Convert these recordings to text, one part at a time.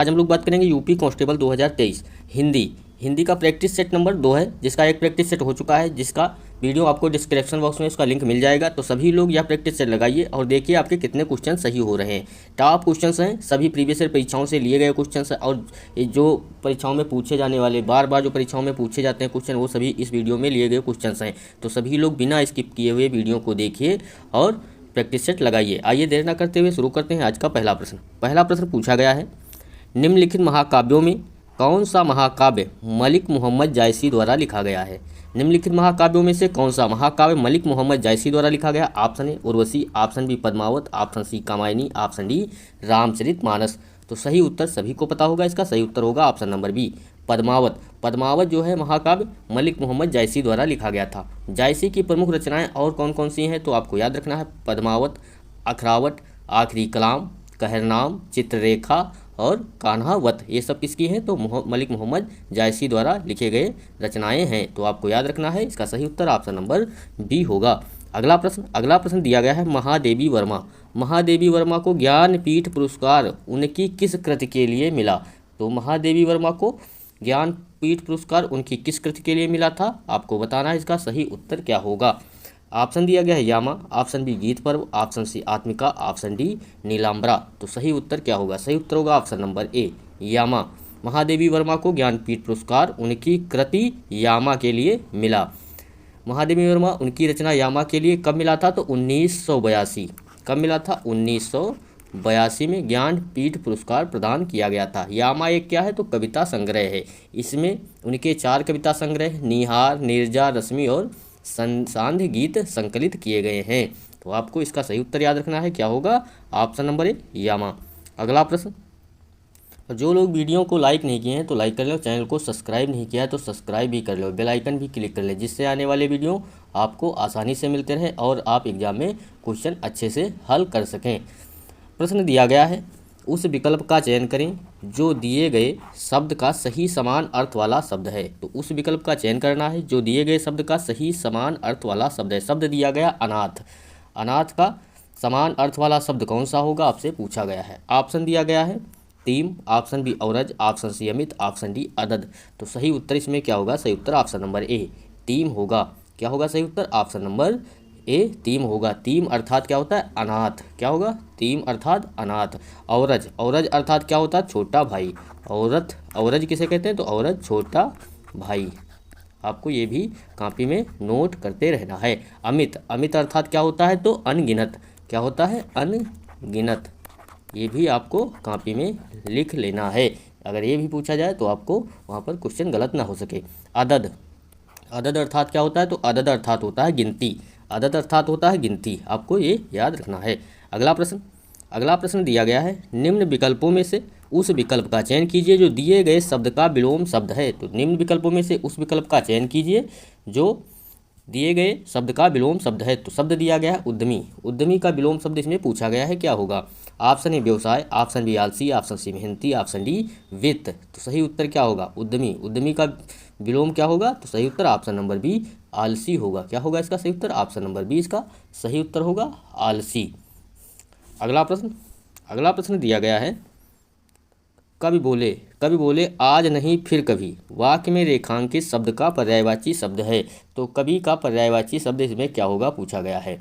आज हम लोग बात करेंगे यूपी कांस्टेबल 2023 हिंदी का प्रैक्टिस सेट नंबर 2 है, जिसका एक प्रैक्टिस सेट हो चुका है, जिसका वीडियो आपको डिस्क्रिप्शन बॉक्स में उसका लिंक मिल जाएगा। तो सभी लोग यह प्रैक्टिस सेट लगाइए और देखिए आपके कितने क्वेश्चन सही हो रहे हैं। टॉप क्वेश्चंस हैं, सभी प्रीवियस ईयर परीक्षाओं से लिए गए क्वेश्चंस हैं और जो परीक्षाओं में पूछे जाने वाले बार बार जो परीक्षाओं में पूछे जाते हैं क्वेश्चन, वो सभी इस वीडियो में लिए गए क्वेश्चंस हैं। तो सभी लोग बिना स्किप किए हुए वीडियो को देखिए और प्रैक्टिस सेट लगाइए। आइए देर न करते हुए शुरू करते हैं आज का पहला प्रश्न। पहला प्रश्न पूछा गया है, निम्नलिखित महाकाव्यों में कौन सा महाकाव्य मलिक मोहम्मद जायसी द्वारा लिखा गया है। निम्नलिखित महाकाव्यों में से कौन सा महाकाव्य मलिक मोहम्मद जायसी द्वारा लिखा गया। Option A Urvashi, option B Padmavat, option C Kamayani, option D Ramcharitmanas. तो सही उत्तर सभी को पता होगा, इसका सही उत्तर होगा option number B Padmavat. Padmavat जो है महाकाव्य मलिक मोहम्मद जायसी द्वारा लिखा गया था। जायसी की प्रमुख रचनाएं और कौन कौन सी हैं, तो आपको याद रखना है पद्मावत, अखरावट, आखिरी कलाम, कहरनाम, चित्ररेखा और कान्हावत। ये सब किसकी हैं, तो मलिक मोहम्मद जायसी द्वारा लिखे गए रचनाएं हैं। तो आपको याद रखना है, इसका सही उत्तर ऑप्शन नंबर बी होगा। अगला प्रश्न दिया गया है, महादेवी वर्मा। महादेवी वर्मा को ज्ञानपीठ पुरस्कार उनकी किस कृति के लिए मिला। तो महादेवी वर्मा को ज्ञानपीठ पुरस्कार उनकी किस कृति के लिए मिला था, आपको बताना है इसका सही उत्तर क्या होगा। ऑप्शन दिया गया है यामा, ऑप्शन बी गीत पर्व, ऑप्शन सी आत्मिका, ऑप्शन डी नीलाम्बरा। तो सही उत्तर क्या होगा, सही उत्तर होगा ऑप्शन नंबर ए यामा। महादेवी वर्मा को ज्ञानपीठ पुरस्कार उनकी कृति यामा के लिए मिला। महादेवी वर्मा उनकी रचना यामा के लिए कब मिला था, तो 1982। कब मिला था, 1982 में ज्ञानपीठ पुरस्कार प्रदान किया गया था। यामा एक क्या है, तो कविता संग्रह है। इसमें उनके 4 कविता संग्रह निहार, नीरजा, रश्मि और सांध्य गीत संकलित किए गए हैं। तो आपको इसका सही उत्तर याद रखना है, क्या होगा ऑप्शन नंबर ए यामा। अगला प्रश्न, जो लोग वीडियो को लाइक नहीं किए हैं तो लाइक कर लो, चैनल को सब्सक्राइब नहीं किया है तो सब्सक्राइब भी कर लो, बेल आइकन भी क्लिक कर ले, जिससे आने वाले वीडियो आपको आसानी से मिलते रहें और आप एग्जाम में क्वेश्चन अच्छे से हल कर सकें। प्रश्न दिया गया है, उस विकल्प का चयन करें जो दिए गए शब्द का सही समान अर्थ वाला शब्द है। तो उस विकल्प का चयन करना है जो दिए गए शब्द का सही समान अर्थ वाला शब्द है। शब्द दिया गया अनाथ, अनाथ का समान अर्थ वाला शब्द कौन सा होगा, आपसे पूछा गया है। ऑप्शन दिया गया है टीम, ऑप्शन बी औरज, ऑप्शन सी अमित, ऑप्शन डी अदद। तो सही उत्तर इसमें क्या होगा, सही उत्तर ऑप्शन नंबर ए टीम होगा। क्या होगा सही उत्तर, ऑप्शन नंबर ए टीम होगा। टीम अर्थात क्या होता है, अनाथ। क्या होगा, टीम अर्थात अनाथ। औरज, औरज अर्थात क्या होता है, छोटा भाई। औरत, औरज किसे कहते हैं, तो औरज छोटा भाई। आपको ये भी कॉपी में नोट करते रहना है। अमित, अमित अर्थात क्या होता है, तो अनगिनत। क्या होता है, अनगिनत। ये भी आपको कॉपी में लिख लेना है, अगर ये भी पूछा जाए तो आपको वहाँ पर क्वेश्चन गलत ना हो सके। अदद, अदद अर्थात क्या होता है, तो अदद अर्थात होता है गिनती। अदद अर्थात होता है गिनती, आपको ये याद रखना है। अगला प्रश्न दिया गया है, निम्न विकल्पों में से उस विकल्प का चयन कीजिए जो दिए गए शब्द का विलोम शब्द है। तो निम्न विकल्पों में से उस विकल्प का चयन कीजिए जो दिए गए शब्द का विलोम शब्द है। तो शब्द दिया गया है उद्यमी, उद्यमी का विलोम शब्द इसमें पूछा गया है, क्या होगा। ऑप्शन ए व्यवसाय, ऑप्शन बी आलसी, ऑप्शन सी मेहनती, ऑप्शन डी वित्त। तो सही उत्तर क्या होगा, उद्यमी। उद्यमी का विलोम क्या होगा, तो सही उत्तर ऑप्शन नंबर बी आलसी होगा। क्या होगा इसका सही उत्तर, ऑप्शन नंबर बी इसका सही उत्तर होगा आलसी। अगला प्रश्न दिया गया है, कवि बोले आज नहीं फिर कभी वाक्य में रेखांकित शब्द का पर्यायवाची शब्द है। तो कवि का पर्यायवाची शब्द इसमें क्या होगा, पूछा गया है।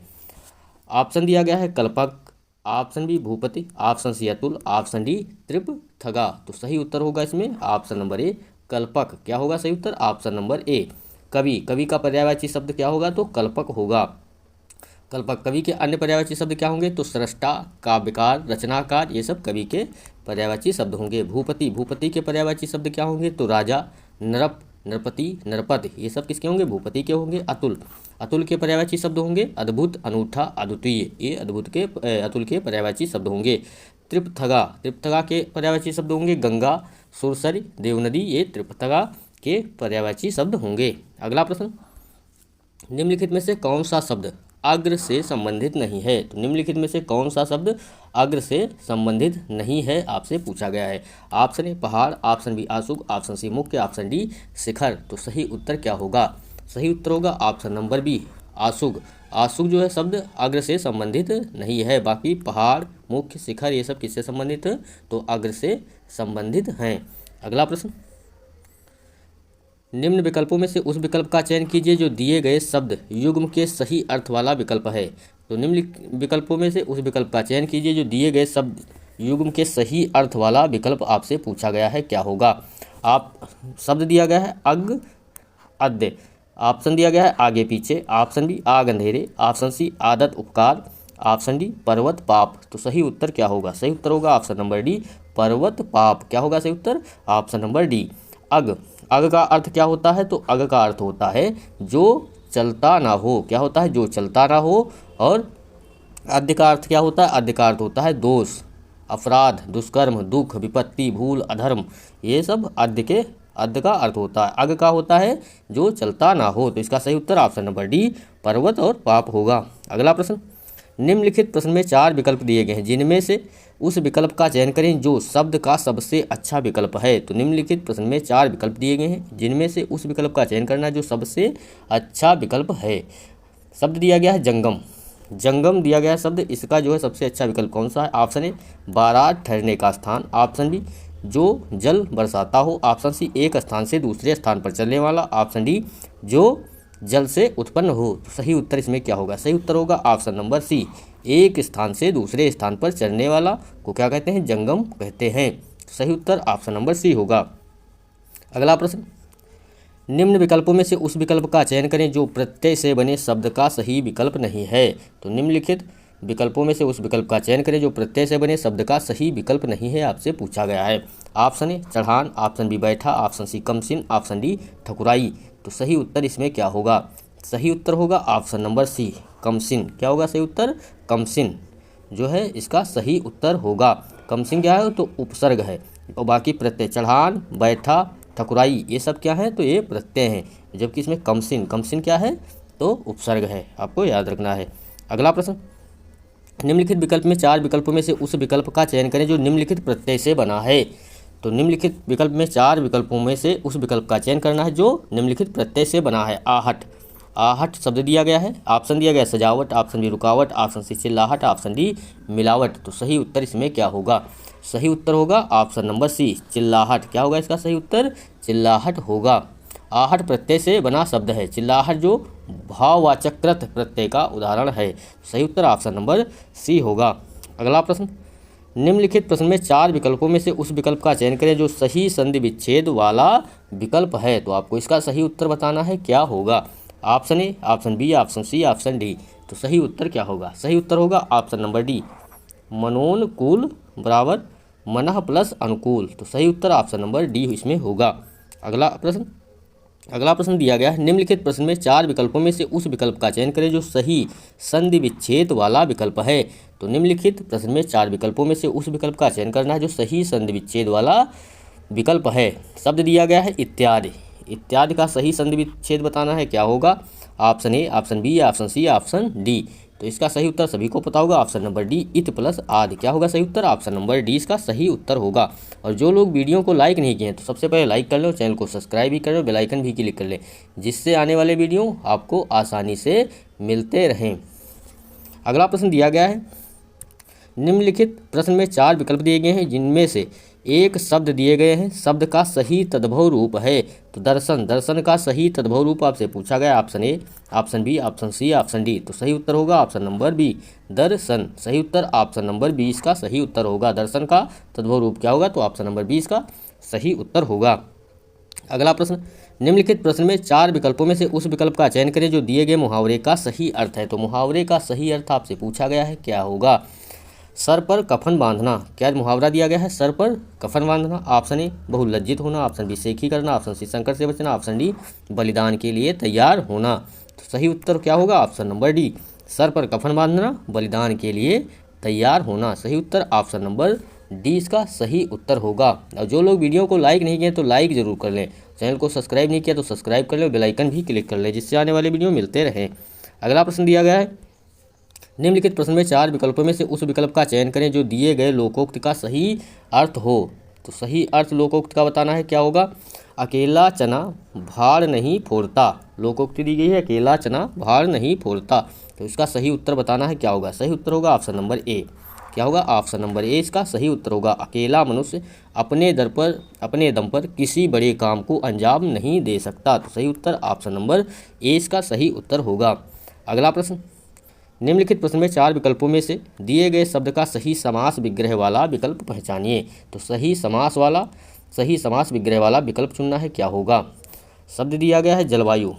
ऑप्शन दिया गया है कल्पक, ऑप्शन बी भूपति, ऑप्शन सी अतुल, ऑप्शन डी त्रिपथगा। तो सही उत्तर होगा इसमें ऑप्शन नंबर ए कल्पक। क्या होगा सही उत्तर, ऑप्शन नंबर ए कवि। कवि का पर्यायवाची शब्द क्या होगा, तो कल्पक होगा। कल्पक। कवि के अन्य पर्यायवाची शब्द क्या होंगे, तो सृष्टा, काव्यकार, रचनाकार, ये सब कवि के पर्यायवाची शब्द होंगे। भूपति, भूपति के पर्यायवाची शब्द क्या होंगे, तो राजा, नरप, नरपति, नरपत, ये सब किसके होंगे, भूपति के होंगे। अतुल, अतुल के पर्यायवाची शब्द होंगे अद्भुत, अनूठा, अद्वितीय, ये अतुल के पर्यायवाची शब्द होंगे। त्रिपथगा, त्रिपथगा के पर्यायवाची शब्द होंगे गंगा, सुरसरी, देवनदी, ये त्रिपथगा के पर्यायवाची शब्द होंगे। अगला प्रश्न, निम्नलिखित में से कौन सा शब्द अग्र से संबंधित नहीं है। तो निम्नलिखित में से कौन सा शब्द अग्र से संबंधित नहीं है, आपसे पूछा गया है। ऑप्शन ए पहाड़, ऑप्शन बी आशुक, ऑप्शन सी मुख्य, ऑप्शन डी शिखर। तो सही उत्तर क्या होगा, सही उत्तर होगा ऑप्शन नंबर बी आशुक। आशुक जो है शब्द अग्र से संबंधित नहीं है, बाकी पहाड़, मुख्य, शिखर ये सब किससे संबंधित है, तो अग्र से संबंधित हैं। अगला प्रश्न, निम्न विकल्पों में से उस विकल्प का चयन कीजिए जो दिए गए शब्द युग्म के सही अर्थ वाला विकल्प है। तो निम्न विकल्पों में से उस विकल्प का चयन कीजिए जो दिए गए शब्द युग्म के सही अर्थ वाला विकल्प आपसे पूछा गया है, क्या होगा। आप शब्द दिया गया है अग अद्य, ऑप्शन दिया गया है आगे पीछे, ऑप्शन बी आग अंधेरे, ऑप्शन सी आदत उपकार, ऑप्शन डी पर्वत पाप। तो सही उत्तर क्या होगा, सही उत्तर होगा ऑप्शन नंबर डी पर्वत पाप। क्या होगा सही उत्तर, ऑप्शन नंबर डी। अग, अग का अर्थ क्या होता है, तो अग का अर्थ होता है जो चलता ना हो। क्या होता है, जो चलता ना हो। और अद्य का अर्थ क्या होता है, अद्य का अर्थ होता है दोष, अपराध, दुष्कर्म, दुख, विपत्ति, भूल, अधर्म, ये सब अद्य का अर्थ होता है। अग का होता है जो चलता ना हो। तो इसका सही उत्तर ऑप्शन नंबर डी पर्वत और पाप होगा। अगला प्रश्न, निम्नलिखित प्रश्न में 4 विकल्प दिए गए हैं, जिनमें से उस विकल्प का चयन करें जो शब्द का सबसे अच्छा विकल्प है। तो निम्नलिखित प्रश्न में 4 विकल्प दिए गए हैं, जिनमें से उस विकल्प का चयन करना जो सबसे अच्छा विकल्प है। शब्द दिया गया है जंगम, जंगम दिया गया है शब्द, इसका जो है सबसे अच्छा विकल्प कौन सा है। ऑप्शन ए बारात ठहरने का स्थान, ऑप्शन बी जो जल बरसाता हो, ऑप्शन सी एक स्थान से दूसरे स्थान पर चलने वाला, ऑप्शन डी जो जल से उत्पन्न हो। तो सही उत्तर इसमें क्या होगा, सही उत्तर होगा ऑप्शन नंबर सी, एक स्थान से दूसरे स्थान पर चलने वाला को क्या कहते हैं, जंगम कहते हैं। सही उत्तर ऑप्शन नंबर सी होगा। अगला प्रश्न, निम्न विकल्पों में से उस विकल्प का चयन करें जो प्रत्यय से बने शब्द का सही विकल्प नहीं है। तो निम्नलिखित विकल्पों में से उस विकल्प का चयन करें जो प्रत्यय से बने शब्द का सही विकल्प नहीं है, आपसे पूछा गया है। ऑप्शन ए चढ़ान, ऑप्शन बी बैठा, ऑप्शन सी कमसिन, ऑप्शन डी ठकुराई। तो सही उत्तर इसमें क्या होगा, सही उत्तर होगा ऑप्शन नंबर सी कमसिन। क्या होगा सही उत्तर, कमसिन जो है इसका सही उत्तर होगा। कमसिन क्या है, तो उपसर्ग है, और बाकी प्रत्यय चढ़ान, बैठा, ठकुराई ये सब क्या है, तो ये प्रत्यय हैं, जबकि इसमें कमसिन, कमसिन क्या है, तो उपसर्ग है, आपको याद रखना है। अगला प्रश्न, निम्नलिखित विकल्प में 4 विकल्पों में से उस विकल्प का चयन करें जो निम्नलिखित प्रत्यय से बना है। तो निम्नलिखित विकल्प में 4 विकल्पों में से उस विकल्प का चयन करना है जो निम्नलिखित प्रत्यय से बना है। आहट, आहट शब्द दिया गया है, ऑप्शन दिया गया है सजावट, ऑप्शन बी रुकावट, ऑप्शन सी चिल्लाहट, ऑप्शन डी मिलावट। तो सही उत्तर इसमें क्या होगा, सही उत्तर होगा ऑप्शन नंबर सी चिल्लाहट। क्या होगा इसका सही उत्तर, चिल्लाहट होगा। आहट प्रत्यय से बना शब्द है, चिल्लाहट जो भाववाचक कृत प्रत्यय का उदाहरण है। सही उत्तर ऑप्शन नंबर सी होगा। अगला प्रश्न, निम्नलिखित प्रश्न में 4 विकल्पों में से उस विकल्प का चयन करें जो सही संधि विच्छेद वाला विकल्प है। तो आपको इसका सही उत्तर बताना है, क्या होगा। Option A, option B, option C, option D. तो सही उत्तर क्या होगा, सही उत्तर होगा ऑप्शन नंबर डी मनोनुकूल बराबर मनः प्लस अनुकूल। तो सही उत्तर ऑप्शन नंबर डी इसमें होगा। अगला प्रश्न दिया गया है, निम्नलिखित प्रश्न में 4 विकल्पों में से उस विकल्प का चयन करें जो सही संधि विच्छेद वाला विकल्प है। तो निम्नलिखित प्रश्न में 4 विकल्पों में से उस विकल्प का चयन करना है जो सही संधि विच्छेद वाला विकल्प है। शब्द दिया गया है इत्यादि, इत्यादि का सही संधि विच्छेद बताना है, क्या होगा। Option A, option B, option C, option D. तो इसका सही उत्तर सभी को पता होगा, ऑप्शन नंबर डी इत प्लस आदि। क्या होगा सही उत्तर, ऑप्शन नंबर डी इसका सही उत्तर होगा। और जो लोग वीडियो को लाइक नहीं किए हैं तो सबसे पहले लाइक कर लो, चैनल को सब्सक्राइब भी कर लो, बेल आइकन भी क्लिक कर लें, जिससे आने वाले वीडियो आपको आसानी से मिलते रहें। अगला प्रश्न दिया गया है, निम्नलिखित प्रश्न में 4 विकल्प दिए गए हैं जिनमें से एक शब्द दिए गए हैं, शब्द का सही तद्भव रूप है। तो दर्शन, दर्शन का सही तद्भव रूप आपसे पूछा गया, option A, option B, option C, option D. तो सही उत्तर होगा ऑप्शन नंबर बी दर्शन। सही उत्तर ऑप्शन नंबर बी इसका सही उत्तर होगा। दर्शन का तद्भव रूप क्या होगा, तो ऑप्शन नंबर बी इसका सही उत्तर होगा। अगला प्रश्न, निम्नलिखित प्रश्न में 4 विकल्पों में से उस विकल्प का चयन करें जो दिए गए मुहावरे का सही अर्थ है। तो मुहावरे का सही अर्थ आपसे पूछा गया है, क्या होगा। सर पर कफन बांधना, क्या मुहावरा दिया गया है, सर पर कफन बांधना। ऑप्शन ए बहुलज्जित होना, ऑप्शन बी सेखी करना, ऑप्शन सी संकट से बचना, ऑप्शन डी बलिदान के लिए तैयार होना। तो सही उत्तर क्या होगा, ऑप्शन नंबर डी सर पर कफन बांधना, बलिदान के लिए तैयार होना। सही उत्तर ऑप्शन नंबर डी इसका सही उत्तर होगा। और जो लोग वीडियो को लाइक नहीं किए तो लाइक जरूर कर लें, चैनल को सब्सक्राइब नहीं किया तो सब्सक्राइब कर लें, बेल आइकन भी क्लिक कर लें, जिससे आने वाले वीडियो मिलते रहें। अगला प्रश्न दिया गया है, निम्नलिखित प्रश्न में 4 विकल्पों में से उस विकल्प का चयन करें जो दिए गए लोकोक्ति का सही अर्थ हो। तो सही अर्थ लोकोक्ति का बताना है, क्या होगा? अकेला चना भार नहीं फोड़ता। लोकोक्ति दी गई है अकेला चना भार नहीं फोड़ता, तो इसका सही उत्तर बताना है, क्या होगा? सही उत्तर होगा ऑप्शन नंबर ए। क्या होगा? ऑप्शन नंबर ए इसका सही उत्तर होगा। अकेला मनुष्य अपने दम पर किसी बड़े काम को अंजाम नहीं दे सकता, तो सही उत्तर ऑप्शन नंबर ए इसका सही उत्तर होगा। अगला प्रश्न, निम्नलिखित प्रश्न में 4 विकल्पों में से दिए गए शब्द का सही समास विग्रह वाला विकल्प पहचानिए। तो सही समास विग्रह वाला विकल्प चुनना है, क्या होगा? शब्द दिया गया है जलवायु,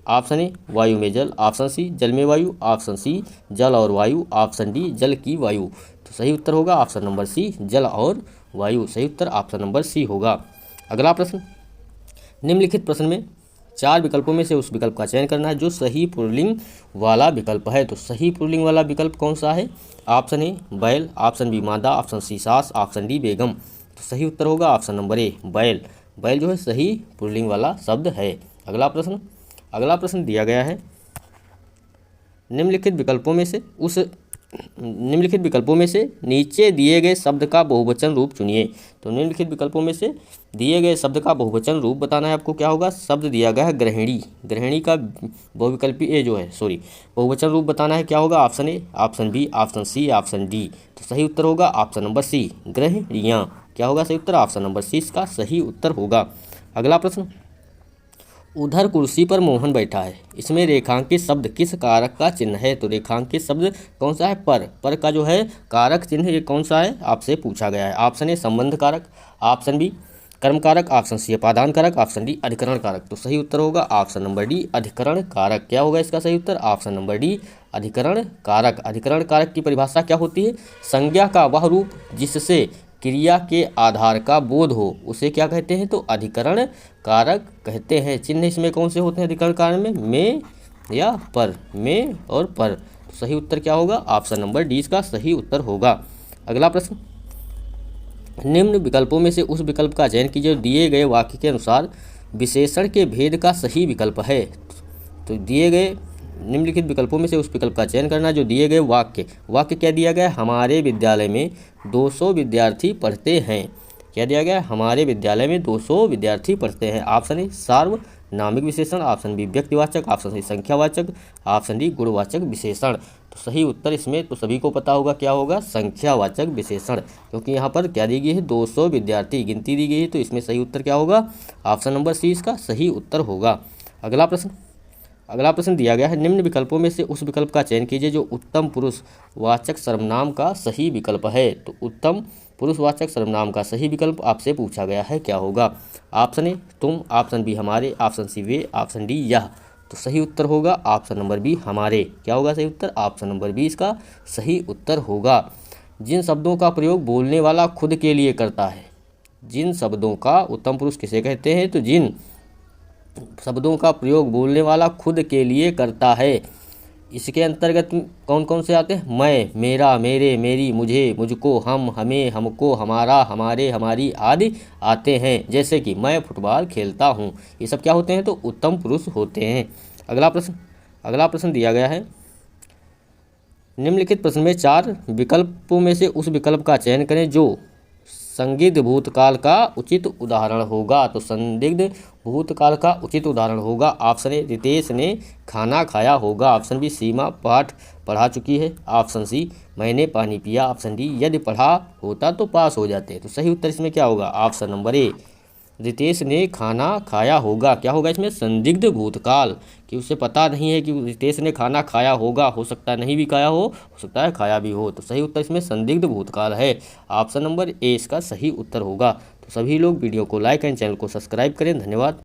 ऑप्शन ए वायु में जल, ऑप्शन सी जल में वायु, ऑप्शन सी जल और वायु, ऑप्शन डी जल की वायु। तो सही उत्तर होगा ऑप्शन नंबर सी जल और वायु। सही उत्तर ऑप्शन नंबर सी होगा। अगला प्रश्न, निम्नलिखित प्रश्न में 4 विकल्पों में से उस विकल्प का चयन करना है जो सही पुल्लिंग वाला विकल्प है। तो सही पुल्लिंग वाला विकल्प कौन सा है? ऑप्शन ए बैल, ऑप्शन बी मादा, ऑप्शन सी सास, ऑप्शन डी बेगम। तो सही उत्तर होगा ऑप्शन नंबर ए बैल। बैल जो है सही पुल्लिंग वाला शब्द है। अगला प्रश्न दिया गया है, निम्नलिखित विकल्पों में से नीचे दिए गए शब्द का बहुवचन रूप चुनिए। तो निम्नलिखित विकल्पों में से दिए गए शब्द का बहुवचन रूप बताना है आपको, क्या होगा? शब्द दिया गया है गृहिणी, गृहिणी का बहुवचन रूप बताना है, क्या होगा? Option A, option B, option C, option D. तो सही उत्तर होगा ऑप्शन नंबर सी गृहिणियाँ। क्या होगा सही उत्तर? ऑप्शन नंबर सी इसका सही उत्तर होगा। अगला प्रश्न, उधर कुर्सी पर मोहन बैठा है, इसमें रेखांकित शब्द किस कारक का चिन्ह है? तो रेखांकित शब्द कौन सा है? पर का जो है कारक चिन्ह ये कौन सा है आपसे पूछा गया है। ऑप्शन ए संबंध कारक, ऑप्शन बी कर्म कारक, ऑप्शन सी अपादान कारक, ऑप्शन डी अधिकरण कारक। तो सही उत्तर होगा ऑप्शन नंबर डी अधिकरण कारक। क्या होगा इसका सही उत्तर? ऑप्शन नंबर डी अधिकरण कारक। अधिकरण कारक की परिभाषा क्या होती है? संज्ञा का वह रूप जिससे क्रिया के आधार का बोध हो उसे क्या कहते हैं? तो अधिकरण कारक कहते हैं। चिन्ह इसमें कौन से होते हैं अधिकरण कारक में या पर? में और पर। तो सही उत्तर क्या होगा? ऑप्शन नंबर डी इसका सही उत्तर होगा। अगला प्रश्न, निम्न विकल्पों में से उस विकल्प का चयन कीजिए जो दिए गए वाक्य के अनुसार विशेषण के भेद का सही विकल्प है। तो दिए गए निम्नलिखित विकल्पों में से उस विकल्प का चयन करना जो दिए गए वाक्य क्या दिया गया है? हमारे विद्यालय में 200 विद्यार्थी पढ़ते हैं। क्या दिया गया है? हमारे विद्यालय में 200 विद्यार्थी पढ़ते हैं। ऑप्शन ए सार्वनामिक विशेषण, ऑप्शन बी व्यक्तिवाचक, ऑप्शन सी संख्यावाचक, ऑप्शन डी गुणवाचक विशेषण। तो सही उत्तर इसमें तो सभी को पता होगा, क्या होगा? संख्यावाचक विशेषण, क्योंकि यहाँ पर क्या दी गई है? 200 विद्यार्थी गिनती दी गई है, तो इसमें सही उत्तर क्या होगा? ऑप्शन नंबर सी इसका सही उत्तर होगा। अगला प्रश्न दिया गया है, निम्न विकल्पों में से उस विकल्प का चयन कीजिए जो उत्तम पुरुषवाचक सर्वनाम का सही विकल्प है। तो उत्तम पुरुषवाचक सर्वनाम का सही विकल्प आपसे पूछा गया है, क्या होगा? ऑप्शन ए तुम, ऑप्शन बी हमारे, ऑप्शन सी वे, ऑप्शन डी यह। तो सही उत्तर होगा ऑप्शन नंबर बी हमारे। क्या होगा सही उत्तर? ऑप्शन नंबर बी इसका सही उत्तर होगा। जिन शब्दों का प्रयोग बोलने वाला खुद के लिए करता है, जिन शब्दों का उत्तम पुरुष किसे कहते हैं? तो जिन शब्दों का प्रयोग बोलने वाला खुद के लिए करता है। इसके अंतर्गत कौन कौन से आते हैं? मैं, मेरा, मेरे, मेरी, मुझे, मुझको, हम, हमें, हमको, हमारा, हमारे, हमारी आदि आते हैं। जैसे कि मैं फुटबॉल खेलता हूँ, ये सब क्या होते हैं? तो उत्तम पुरुष होते हैं। अगला प्रश्न दिया गया है, निम्नलिखित प्रश्न में 4 विकल्पों में से उस विकल्प का चयन करें जो संदिग्ध भूतकाल का उचित उदाहरण होगा। तो संदिग्ध भूतकाल का उचित उदाहरण होगा। ऑप्शन ए रितेश ने खाना खाया होगा, ऑप्शन बी सीमा पाठ पढ़ा चुकी है, ऑप्शन सी मैंने पानी पिया, ऑप्शन डी यदि पढ़ा होता तो पास हो जाते। तो सही उत्तर इसमें क्या होगा? ऑप्शन नंबर ए रितेश ने खाना खाया होगा। क्या होगा इसमें? संदिग्ध भूतकाल, कि उसे पता नहीं है कि रितेश ने खाना खाया होगा, हो सकता है नहीं भी खाया हो सकता है खाया भी हो। तो सही उत्तर इसमें संदिग्ध भूतकाल है। ऑप्शन नंबर ए इसका सही उत्तर होगा। तो सभी लोग वीडियो को लाइक एंड चैनल को सब्सक्राइब करें। धन्यवाद।